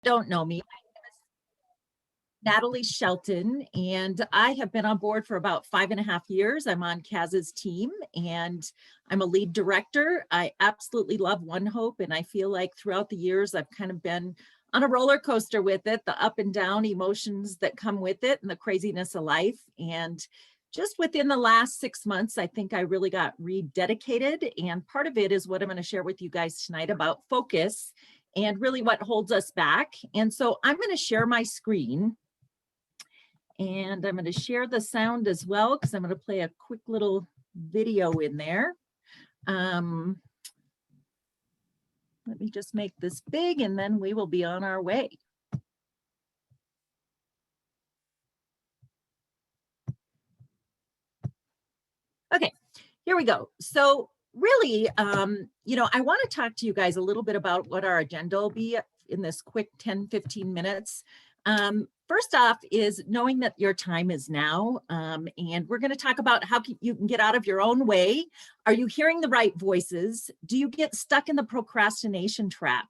don't know me, Natalie Shelton, and I have been on board for about 5.5 years. I'm on Kaz's team and I'm a lead director. I absolutely love One Hope, and I feel like throughout the years I've kind of been on a roller coaster with it, the up and down emotions that come with it and the craziness of life. And just within the last 6 months, I think I really got rededicated. And part of it is what I'm going to share with you guys tonight about focus and really what holds us back. And so I'm going to share my screen. And I'm going to share the sound as well, because I'm going to play a quick little video in there. Let me just make this big and then we will be on our way. Okay, here we go. So really, I want to talk to you guys a little bit about what our agenda will be in this quick 10-15 minutes. First off is knowing that your time is now, and we're going to talk about how you can get out of your own way. Are you hearing the right voices? Do you get stuck in the procrastination trap?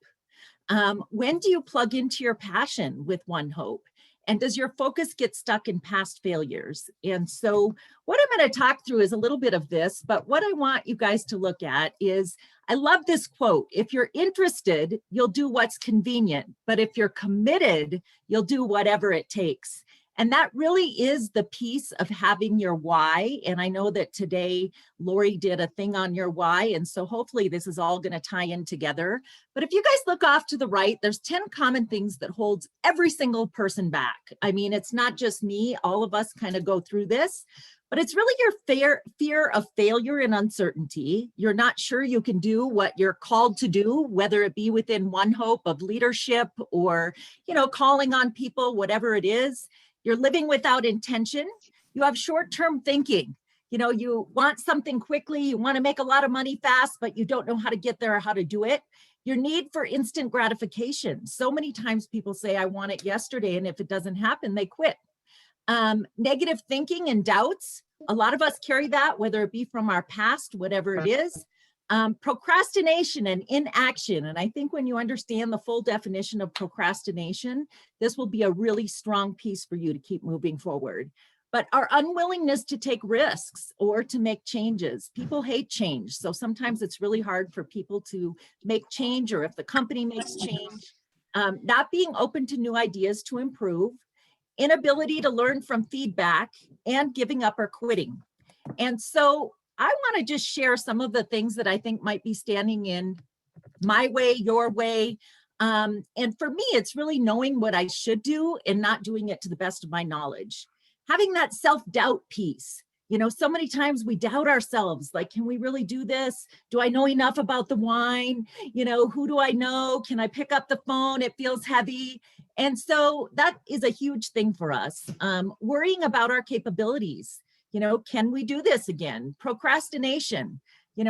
When do you plug into your passion with One Hope? And does your focus get stuck in past failures? And so what I'm going to talk through is a little bit of this, but what I want you guys to look at is, I love this quote: if you're interested, you'll do what's convenient, but if you're committed, you'll do whatever it takes. And that really is the piece of having your why. And I know that today Lori did a thing on your why. And so hopefully this is all going to tie in together. But if you guys look off to the right, there's 10 common things that holds every single person back. I mean, it's not just me, all of us kind of go through this, but it's really your fear of failure and uncertainty. You're not sure you can do what you're called to do, whether it be within One Hope of leadership or, calling on people, whatever it is. You're living without intention. You have short-term thinking. You want something quickly, you want to make a lot of money fast, but you don't know how to get there or how to do it. Your need for instant gratification. So many times people say, I want it yesterday, and if it doesn't happen, they quit. Negative thinking and doubts. A lot of us carry that, whether it be from our past, whatever it is. Procrastination and inaction. And I think when you understand the full definition of procrastination, this will be a really strong piece for you to keep moving forward. But our unwillingness to take risks or to make changes. People hate change. So sometimes it's really hard for people to make change, or if the company makes change, not being open to new ideas to improve, inability to learn from feedback, and giving up or quitting. And so I want to just share some of the things that I think might be standing in my way, your way. And for me, it's really knowing what I should do and not doing it to the best of my knowledge. Having that self-doubt piece. So many times we doubt ourselves, like, can we really do this? Do I know enough about the wine? Who do I know? Can I pick up the phone? It feels heavy. And so that is a huge thing for us. Worrying about our capabilities. Can we do this again? Procrastination,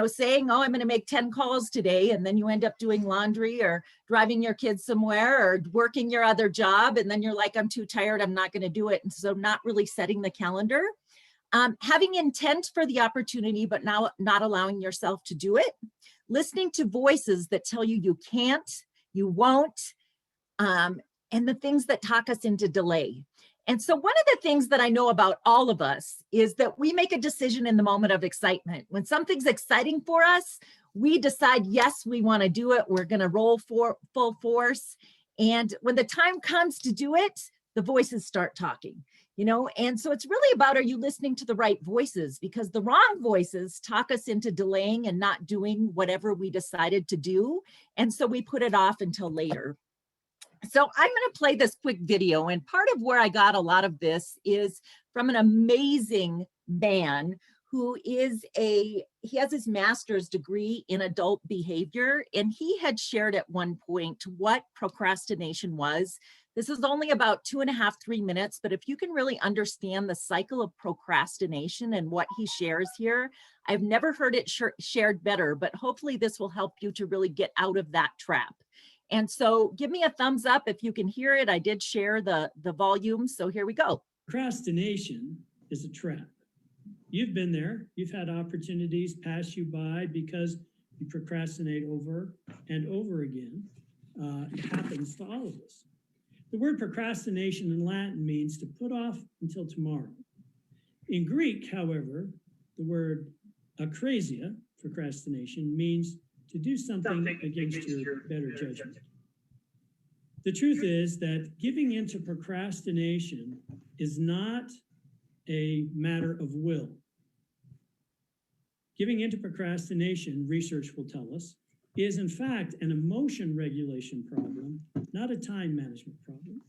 saying, oh, I'm going to make 10 calls today, and then you end up doing laundry or driving your kids somewhere or working your other job. And then you're like, I'm too tired, I'm not going to do it. And so not really setting the calendar. Having intent for the opportunity, but now not allowing yourself to do it. Listening to voices that tell you you can't, you won't, and the things that talk us into delay. And so one of the things that I know about all of us is that we make a decision in the moment of excitement. When something's exciting for us, we decide, yes, we want to do it. We're going to roll for full force. And when the time comes to do it, the voices start talking, and so it's really about, are you listening to the right voices? Because the wrong voices talk us into delaying and not doing whatever we decided to do. And so we put it off until later. So I'm going to play this quick video, and part of where I got a lot of this is from an amazing man who he has his master's degree in adult behavior, and he had shared at one point what procrastination was. This is only about 2.5, 3 minutes, but if you can really understand the cycle of procrastination and what he shares here, I've never heard it shared better, but hopefully this will help you to really get out of that trap. And so give me a thumbs up if you can hear it. I did share the volume, so here we go. Procrastination is a trap. You've been there. You've had opportunities pass you by because you procrastinate over and over again. It happens to all of us. The word procrastination in Latin means to put off until tomorrow. In Greek, however, the word akrasia, procrastination, means to do something against your better judgment. The truth is that giving into procrastination is not a matter of will. Giving into procrastination, research will tell us, is in fact an emotion regulation problem, not a time management problem.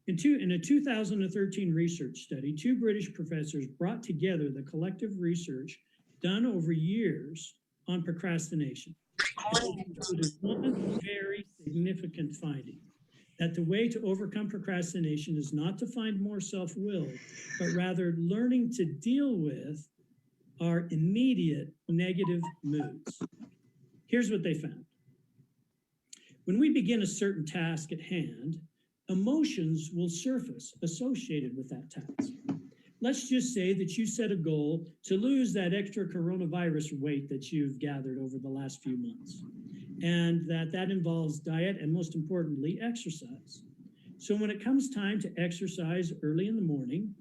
In a 2013 research study, two British professors brought together the collective research done over years on procrastination. And included one very significant finding, that the way to overcome procrastination is not to find more self-will, but rather learning to deal with our immediate negative moods. Here's what they found. When we begin a certain task at hand, emotions will surface associated with that task. Let's just say that you set a goal to lose that extra coronavirus weight that you've gathered over the last few months, and that involves diet and, most importantly, exercise. So when it comes time to exercise early in the morning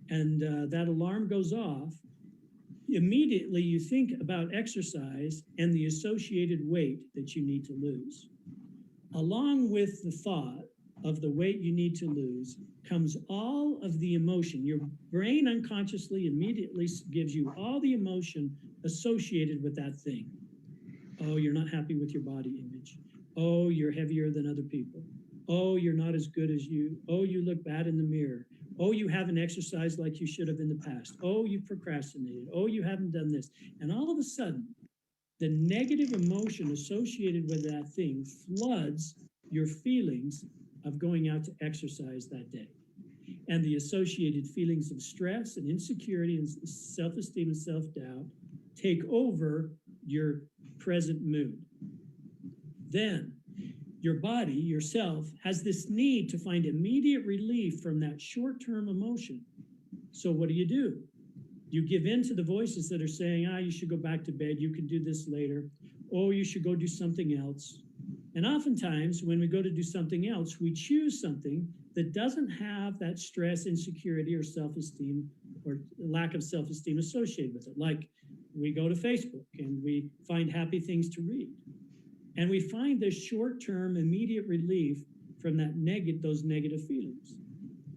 and that alarm goes off, immediately you think about exercise and the associated weight that you need to lose. Along with the thought of the weight you need to lose comes all of the emotion. Your brain unconsciously immediately gives you all the emotion associated with that thing. Oh, you're not happy with your body image. Oh, you're heavier than other people. Oh, you're not as good as you. Oh, you look bad in the mirror. Oh, you haven't exercised like you should have in the past. Oh, you procrastinated. Oh, you haven't done this. And all of a sudden, the negative emotion associated with that thing floods your feelings of going out to exercise that day. And the associated feelings of stress and insecurity and self-esteem and self-doubt take over your present mood. Then your body, yourself, has this need to find immediate relief from that short-term emotion. So what do? You give in to the voices that are saying, you should go back to bed, you can do this later. Oh, you should go do something else. And oftentimes when we go to do something else, we choose something that doesn't have that stress, insecurity, or self-esteem or lack of self-esteem associated with it. Like we go to Facebook and we find happy things to read. And we find this short-term immediate relief from those negative feelings.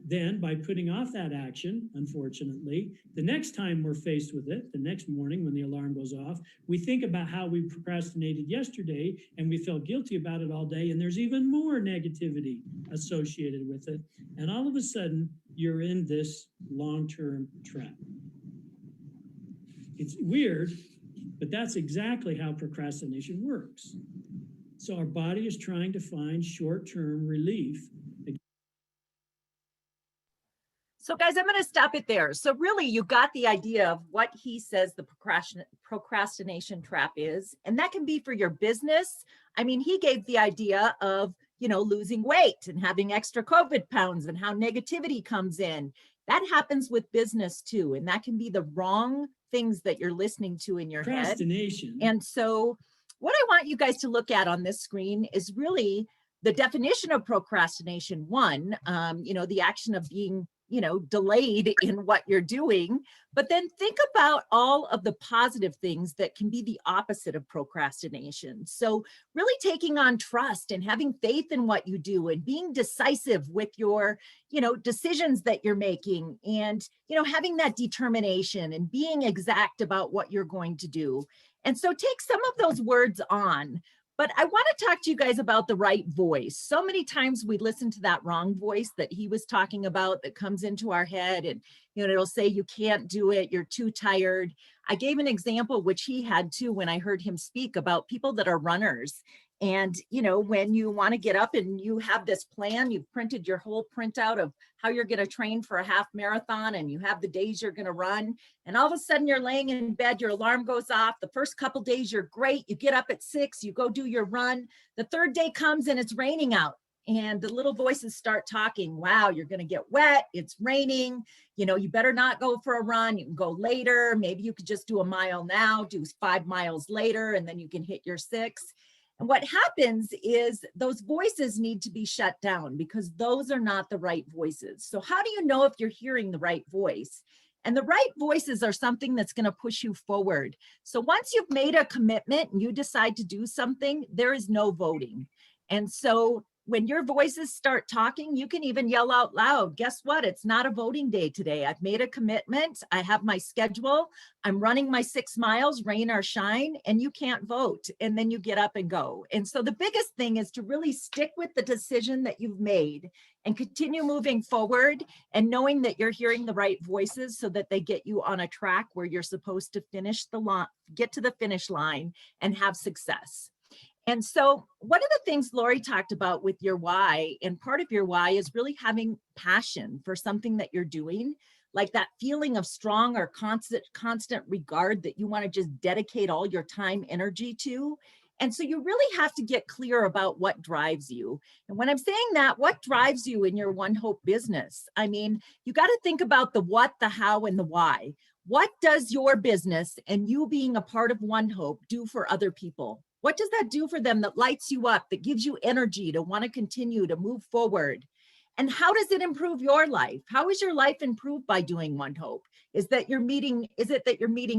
Then by putting off that action, unfortunately, the next time we're faced with it, the next morning when the alarm goes off, we think about how we procrastinated yesterday and we felt guilty about it all day, and there's even more negativity associated with it. And all of a sudden, you're in this long-term trap. It's weird, but that's exactly how procrastination works. So our body is trying to find short-term relief. So guys, I'm going to stop it there. So really you got the idea of what he says the procrastination trap is, and that can be for your business. I mean, he gave the idea of, losing weight and having extra COVID pounds and how negativity comes in. That happens with business too. And that can be the wrong things that you're listening to in your head. Procrastination. And so what I want you guys to look at on this screen is really the definition of procrastination. One, the action of being delayed in what you're doing, but then think about all of the positive things that can be the opposite of procrastination. So really taking on trust and having faith in what you do and being decisive with your, decisions that you're making, and, having that determination and being exact about what you're going to do. And so take some of those words on. But I want to talk to you guys about the right voice. So many times we listen to that wrong voice that he was talking about that comes into our head, and it'll say you can't do it, you're too tired. I gave an example, which he had too, when I heard him speak about people that are runners. And when you want to get up and you have this plan, you've printed your whole printout of how you're going to train for a half marathon, and you have the days you're going to run, and all of a sudden you're laying in bed, your alarm goes off. The first couple days you're great, you get up at 6, you go do your run. The third day comes and it's raining out, and the little voices start talking. Wow, you're going to get wet, it's raining, you better not go for a run, you can go later, maybe you could just do a mile now, do 5 miles later, and then you can hit your 6. And what happens is those voices need to be shut down because those are not the right voices. So how do you know if you're hearing the right voice? And the right voices are something that's going to push you forward. So once you've made a commitment and you decide to do something, there is no voting. And so when your voices start talking, you can even yell out loud, guess what? It's not a voting day today. I've made a commitment. I have my schedule. I'm running my 6 miles, rain or shine, and you can't vote. And then you get up and go. And so the biggest thing is to really stick with the decision that you've made and continue moving forward and knowing that you're hearing the right voices so that they get you on a track where you're supposed to finish the line, get to the finish line and have success. And so one of the things Lori talked about with your why, and part of your why is really having passion for something that you're doing, like that feeling of strong or constant regard that you want to just dedicate all your time, energy to. And so you really have to get clear about what drives you. And when I'm saying that, what drives you in your One Hope business? I mean, you got to think about the what, the how, and the why. What does your business and you being a part of One Hope do for other people? What does that do for them that lights you up, that gives you energy to want to continue to move forward? And how does it improve your life? How is your life improved by doing One Hope? Is it that you're meeting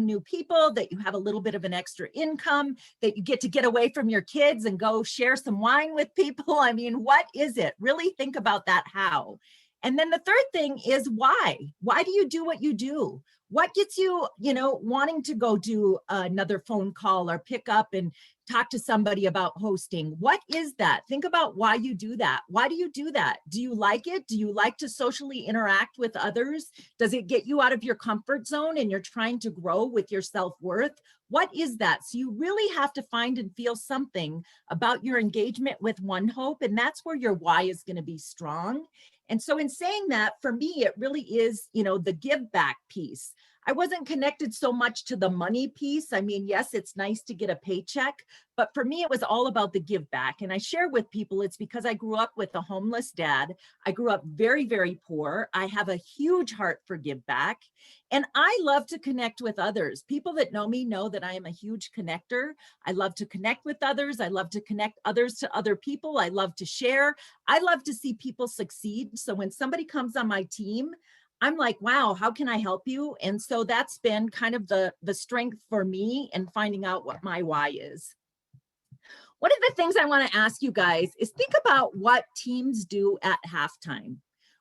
new people, that you have a little bit of an extra income, that you get to get away from your kids and go share some wine with people? I mean, what is it? Really think about that how. And then the third thing is why. Why do you do what you do? What gets you, wanting to go do another phone call or pick up and talk to somebody about hosting? What is that? Think about why you do that. Why do you do that? Do you like it? Do you like to socially interact with others? Does it get you out of your comfort zone and you're trying to grow with your self-worth? What is that? So you really have to find and feel something about your engagement with One Hope, and that's where your why is going to be strong. And so in saying that, for me, it really is, the give back piece. I wasn't connected so much to the money piece. I mean, yes, it's nice to get a paycheck, but for me, it was all about the give back. And I share with people, it's because I grew up with a homeless dad. I grew up very, very poor. I have a huge heart for give back. And I love to connect with others. People that know me know that I am a huge connector. I love to connect with others. I love to connect others to other people. I love to share. I love to see people succeed. So when somebody comes on my team, I'm like, wow, how can I help you? And so that's been kind of the strength for me in finding out what my why is. One of the things I want to ask you guys is think about what teams do at halftime.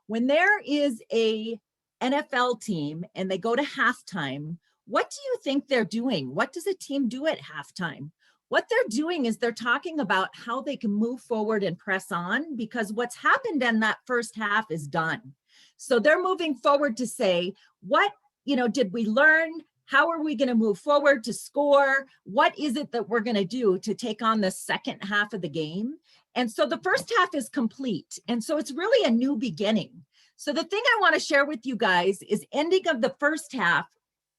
When there is a NFL team and they go to halftime, what do you think they're doing? What does a team do at halftime? What they're doing is they're talking about how they can move forward and press on, because what's happened in that first half is done. So they're moving forward to say, what, did we learn? How are we going to move forward to score? What is it that we're going to do to take on the second half of the game? And so the first half is complete. And so it's really a new beginning. So the thing I want to share with you guys is ending of the first half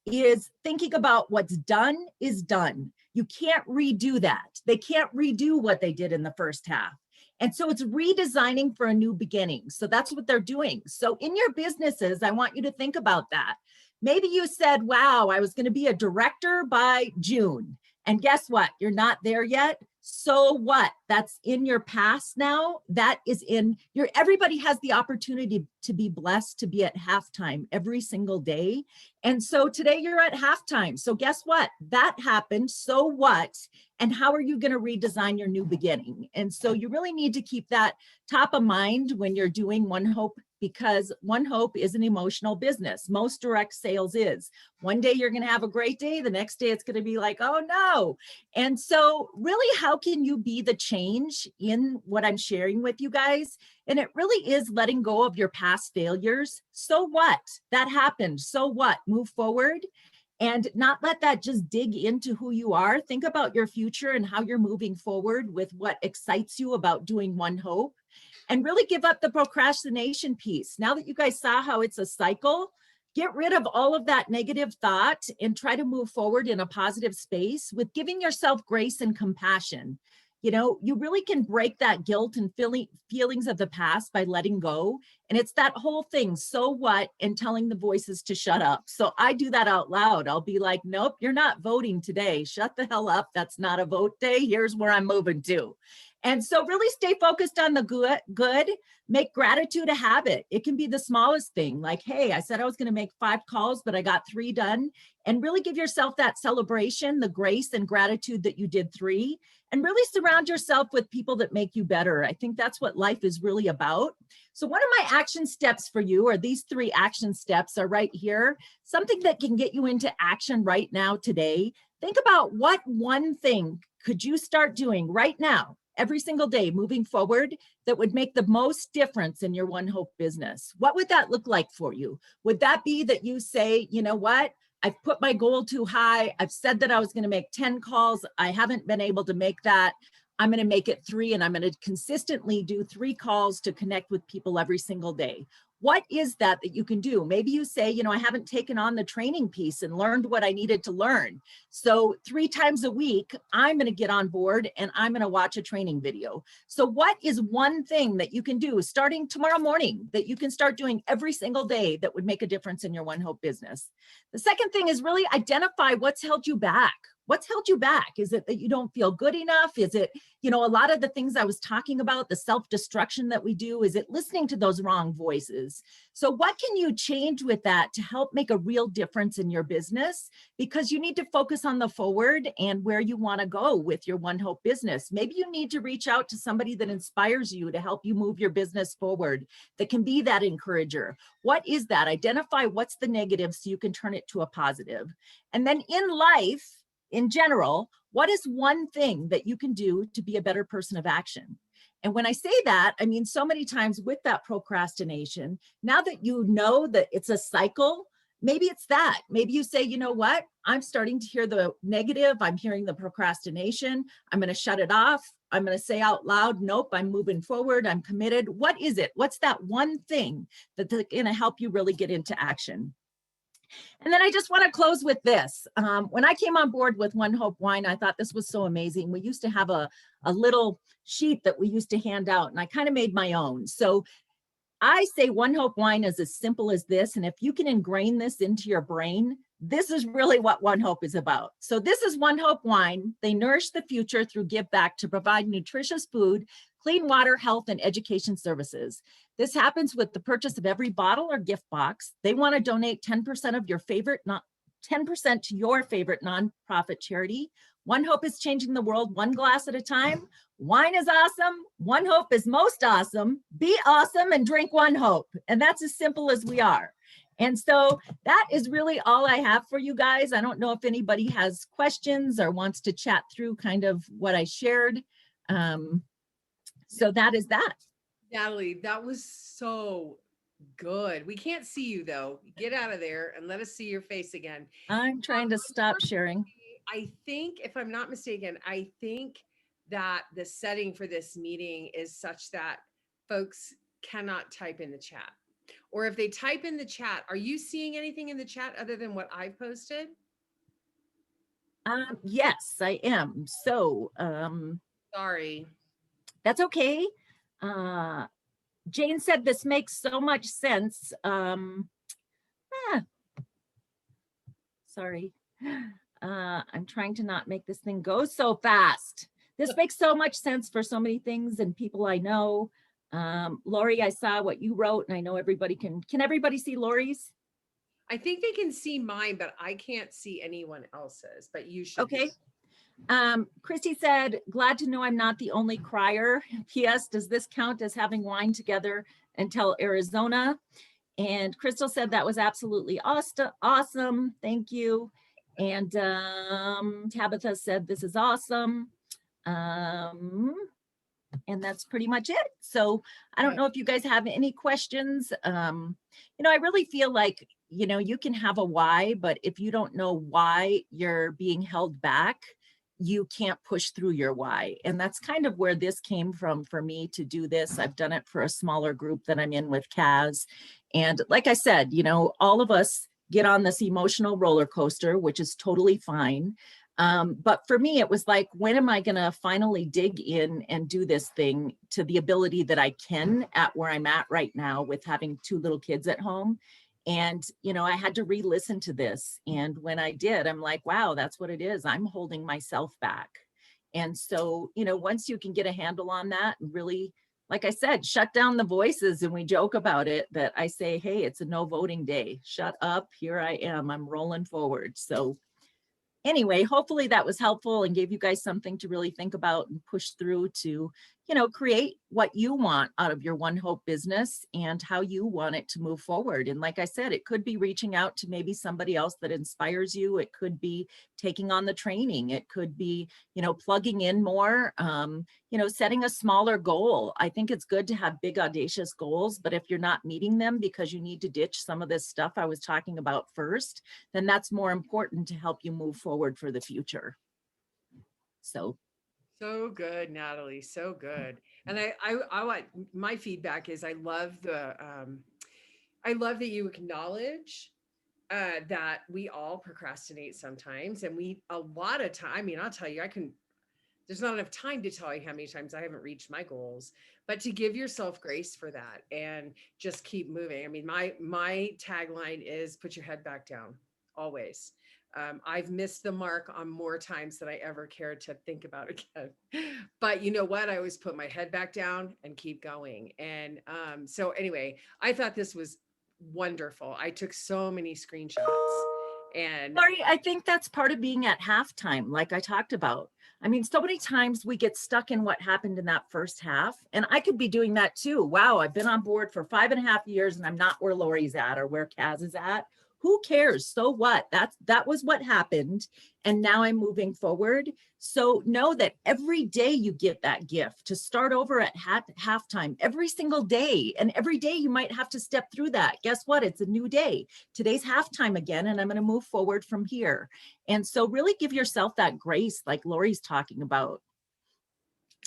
is thinking about what's done is done. You can't redo that. They can't redo what they did in the first half. And so it's redesigning for a new beginning. So that's what they're doing. So in your businesses, I want you to think about that. Maybe you said, wow, I was going to be a director by June. And guess what? You're not there yet. So what? That's in your past now. That is in your, everybody has the opportunity to be blessed to be at halftime every single day. And so today you're at halftime. So guess what? That happened. So what? And how are you going to redesign your new beginning? And so you really need to keep that top of mind when you're doing One Hope, because One Hope is an emotional business. Most direct sales is. One day you're going to have a great day. The next day it's going to be like, oh no. And so really, how can you be the change in what I'm sharing with you guys? And it really is letting go of your past failures. So what? That happened. So what? Move forward and not let that just dig into who you are. Think about your future and how you're moving forward with what excites you about doing One Hope, and really give up the procrastination piece. Now that you guys saw how it's a cycle, get rid of all of that negative thought and try to move forward in a positive space with giving yourself grace and compassion. You know, you really can break that guilt and feelings of the past by letting go. And it's that whole thing, so what, and telling the voices to shut up. So I do that out loud. I'll be like, nope, you're not voting today. Shut the hell up. That's not a vote day. Here's where I'm moving to. And so really stay focused on the good, make gratitude a habit. It can be the smallest thing, like, hey, I said I was going to make 5 calls, but I got 3 done. And really give yourself that celebration, the grace and gratitude that you did 3, and really surround yourself with people that make you better. I think that's what life is really about. So one of my action steps for you, or these 3 action steps, are right here. Something that can get you into action right now today. Think about what one thing could you start doing right now, every single day moving forward, that would make the most difference in your One Hope business. What would that look like for you? Would that be that you say, you know what? I've put my goal too high. I've said that I was going to make 10 calls. I haven't been able to make that. I'm going to make it 3, and I'm going to consistently do 3 calls to connect with people every single day. What is that you can do? Maybe you say, you know, I haven't taken on the training piece and learned what I needed to learn. So 3 times a week, I'm going to get on board and I'm going to watch a training video. So what is one thing that you can do starting tomorrow morning that you can start doing every single day that would make a difference in your One Hope business? The second thing is really identify what's held you back. What's held you back? Is it that you don't feel good enough? Is it, you know, a lot of the things I was talking about, the self-destruction that we do, is it listening to those wrong voices? So what can you change with that to help make a real difference in your business? Because you need to focus on the forward and where you want to go with your One Hope business. Maybe you need to reach out to somebody that inspires you to help you move your business forward, that can be that encourager. What is that? Identify what's the negative so you can turn it to a positive. And then in life, in general, what is one thing that you can do to be a better person of action? And when I say that, I mean, so many times with that procrastination, now that you know that it's a cycle, maybe it's that. Maybe you say, you know what? I'm starting to hear the negative. I'm hearing the procrastination. I'm going to shut it off. I'm going to say out loud, nope, I'm moving forward. I'm committed. What is it? What's that one thing that's going to help you really get into action? And then I just want to close with this. When I came on board with One Hope Wine, I thought this was so amazing. We used to have a little sheet that we used to hand out, and I kind of made my own. So I say One Hope Wine is as simple as this. And if you can ingrain this into your brain, this is really what One Hope is about. So this is One Hope Wine. They nourish the future through give back to provide nutritious food, clean water, health, and education services. This happens with the purchase of every bottle or gift box. They want to donate 10% of your favorite, 10% to your favorite nonprofit charity. One Hope is changing the world one glass at a time. Wine is awesome. One Hope is most awesome. Be awesome and drink One Hope. And that's as simple as we are. And so that is really all I have for you guys. I don't know if anybody has questions or wants to chat through kind of what I shared. So that is that. Natalie, that was so good. We can't see you though. Get out of there and let us see your face again. I'm trying to stop sharing. I think, if I'm not mistaken, I think that the setting for this meeting is such that folks cannot type in the chat. Or if they type in the chat, are you seeing anything in the chat other than what I've posted? Yes, I am. So Sorry. that's okay. Jane said this makes so much sense. Sorry. I'm trying to not make this thing go so fast. This makes so much sense for so many things and people I know. Lori, I saw what you wrote, and I know everybody can everybody see Lori's? I think they can see mine, but I can't see anyone else's, but you should. Okay. Christy said, glad to know I'm not the only crier. P.S. Does this count as having wine together until Arizona? And Crystal said that was absolutely awesome. Thank you. And Tabitha said this is awesome. And that's pretty much it. So I don't know if you guys have any questions. You know, I really feel like, you know, you can have a why, but if you don't know why you're being held back, you can't push through your why. And that's kind of where this came from for me to do this. I've done it for a smaller group that I'm in with Kaz. And like I said, you know, all of us get on this emotional roller coaster, which is totally fine. But for me, it was like, when am I going to finally dig in and do this thing to the ability that I can at where I'm at right now with having 2 little kids at home? And, I had to re-listen to this. And when I did, I'm like, wow, that's what it is. I'm holding myself back. And so, once you can get a handle on that and really, like I said, shut down the voices, and we joke about it, that I say, hey, it's a no voting day. Shut up. Here I am. I'm rolling forward. So anyway, hopefully that was helpful and gave you guys something to really think about and push through to, create what you want out of your One Hope business and how you want it to move forward. And like I said, it could be reaching out to maybe somebody else that inspires you. It could be taking on the training. It could be, plugging in more, setting a smaller goal. I think it's good to have big, audacious goals, but if you're not meeting them because you need to ditch some of this stuff I was talking about first, then that's more important to help you move forward for the future. So good, Natalie. So good. And I want, my feedback is I love I love that you acknowledge that we all procrastinate sometimes, and a lot of time. I mean, I'll tell you, there's not enough time to tell you how many times I haven't reached my goals, but to give yourself grace for that and just keep moving. I mean, my tagline is put your head back down always. I've missed the mark on more times than I ever cared to think about again. But you know what? I always put my head back down and keep going. And so anyway, I thought this was wonderful. I took so many screenshots. And Lori, I think that's part of being at halftime, like I talked about. I mean, so many times we get stuck in what happened in that first half. And I could be doing that too. Wow, I've been on board for 5.5 years and I'm not where Lori's at or where Kaz is at. Who cares? So what? That was what happened. And now I'm moving forward. So know that every day you get that gift to start over at halftime, every single day. And every day you might have to step through that. Guess what? It's a new day. Today's halftime again, and I'm going to move forward from here. And so really give yourself that grace, like Lori's talking about.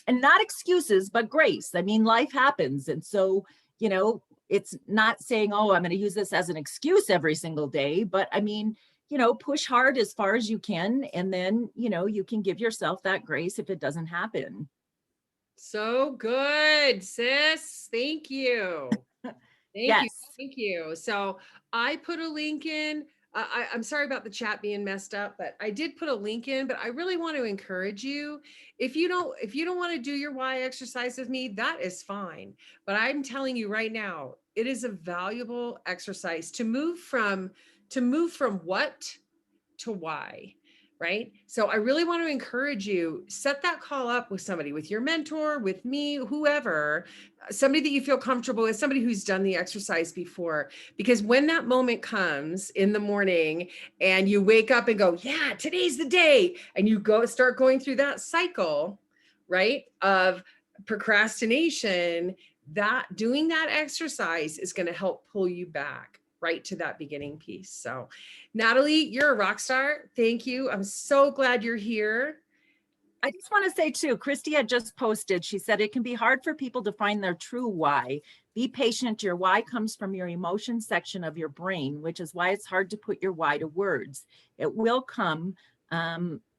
And not excuses, but grace. I mean, life happens. And so, it's not saying, oh, I'm going to use this as an excuse every single day, but I mean, push hard as far as you can. And then, you can give yourself that grace if it doesn't happen. so good, sis. Thank you. Thank Yes. you. Thank you. So I put a link in. I'm sorry about the chat being messed up, but I did put a link in. But I really want to encourage you. If you don't want to do your why exercise with me, that is fine. But I'm telling you right now, it is a valuable exercise to move from what to why. Right? So I really want to encourage you, set that call up with somebody, with your mentor, with me, whoever, somebody that you feel comfortable with, somebody who's done the exercise before. Because when that moment comes in the morning and you wake up and go, yeah, today's the day, and you start going through that cycle, right, of procrastination, that doing that exercise is going to help pull you back right to that beginning piece. So Natalie, you're a rock star. Thank you. I'm so glad you're here. I just want to say too, Christy had just posted, she said, it can be hard for people to find their true why. Be patient. Your why comes from your emotion section of your brain, which is why it's hard to put your why to words. It will come.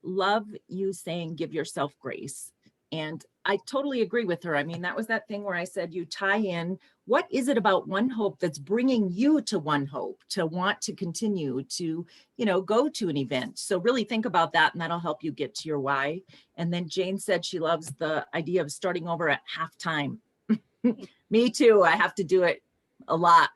Love you saying, give yourself grace. And I totally agree with her. I mean, that was that thing where I said, you tie in, what is it about One Hope that's bringing you to One Hope to want to continue to, go to an event? So really think about that, and that'll help you get to your why. And then Jane said she loves the idea of starting over at halftime. Me too. I have to do it a lot.